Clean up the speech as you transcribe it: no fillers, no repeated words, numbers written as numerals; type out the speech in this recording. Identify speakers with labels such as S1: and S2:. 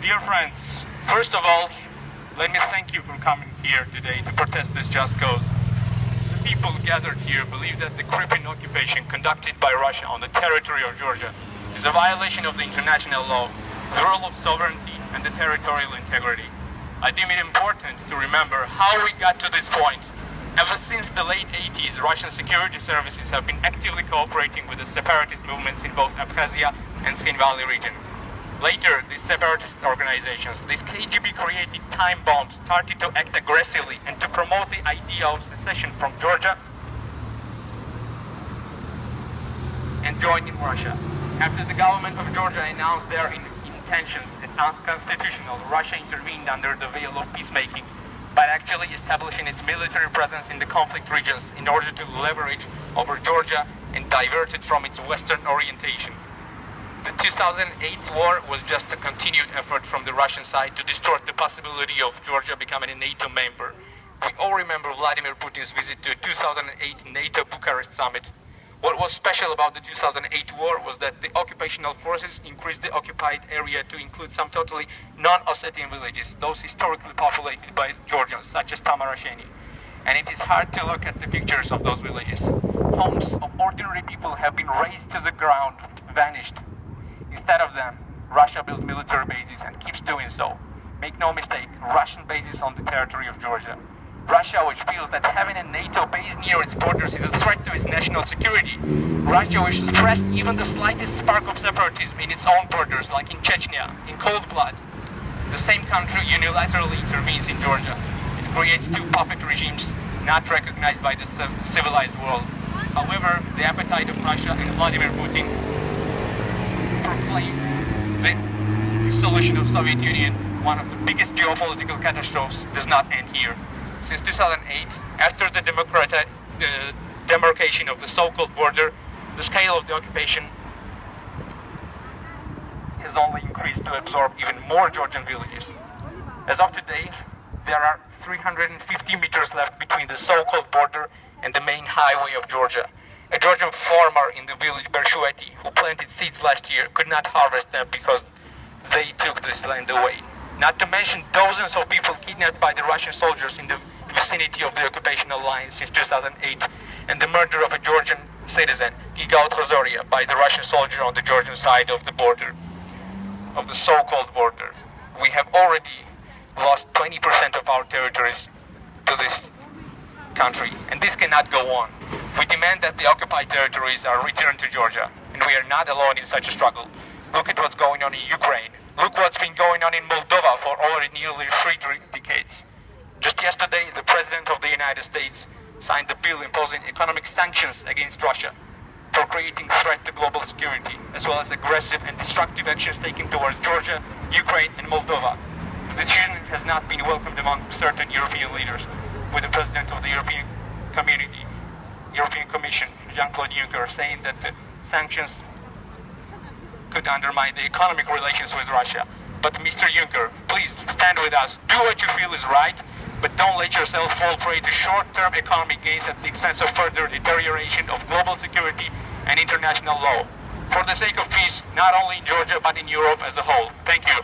S1: Dear friends, first of all, let me thank you for coming here today to protest this just cause. The people gathered here believe that the crippling occupation conducted by Russia on the territory of Georgia is a violation of the international law, the rule of sovereignty and the territorial integrity. I deem it important to remember how we got to this point. Ever since the late 80s, Russian security services have been actively cooperating with the separatist movements in both Abkhazia and Skhin Valley region. Later, these separatist organizations, these KGB-created time bombs, started to act aggressively and to promote the idea of secession from Georgia and join in Russia. After the government of Georgia announced their intentions as unconstitutional, Russia intervened under the veil of peacemaking by actually establishing its military presence in the conflict regions in order to leverage over Georgia and divert it from its Western orientation. The 2008 war was just a continued effort from the Russian side to distort the possibility of Georgia becoming a NATO member. We all remember Vladimir Putin's visit to the 2008 NATO Bucharest summit. What was special about the 2008 war was that the occupational forces increased the occupied area to include some totally non-Ossetian villages, those historically populated by Georgians, such as Tamarasheni. And it is hard to look at the pictures of those villages. Homes of ordinary people have been razed to the ground, vanished. Instead of them, Russia built military bases and keeps doing so. Make no mistake, Russian bases on the territory of Georgia. Russia, which feels that having a NATO base near its borders is a threat to its national security. Russia, which suppressed even the slightest spark of separatism in its own borders, like in Chechnya, in cold blood. The same country unilaterally intervenes in Georgia. It creates two puppet regimes not recognized by the civilized world. However, the appetite of Russia and Vladimir Putin proclaim the dissolution of Soviet Union, one of the biggest geopolitical catastrophes, does not end here. Since 2008, after the demarcation of the so-called border, the scale of the occupation has only increased to absorb even more Georgian villages. As of today, there are 350 meters left between the so-called border and the main highway of Georgia. A Georgian farmer in the village Bershueti, who planted seeds last year, could not harvest them because they took this land away. Not to mention dozens of people kidnapped by the Russian soldiers in the vicinity of the occupational line since 2008, and the murder of a Georgian citizen, Giga Trozoria, by the Russian soldier on the Georgian side of the border, of the so-called border. We have already lost 20% of our territories to this country, and this cannot go on. We demand that the occupied territories are returned to Georgia, and we are not alone in such a struggle. Look at what's going on in Ukraine. Look what's been going on in Moldova for already nearly 3 decades. Just yesterday, the President of the United States signed a bill imposing economic sanctions against Russia for creating a threat to global security, as well as aggressive and destructive actions taken towards Georgia, Ukraine, and Moldova. The decision has not been welcomed among certain European leaders, with the President of the European Commission, Jean-Claude Juncker, saying that the sanctions could undermine the economic relations with Russia. But Mr. Juncker, please stand with us. Do what you feel is right, but don't let yourself fall prey to short-term economic gains at the expense of further deterioration of global security and international law. For the sake of peace, not only in Georgia, but in Europe as a whole. Thank you.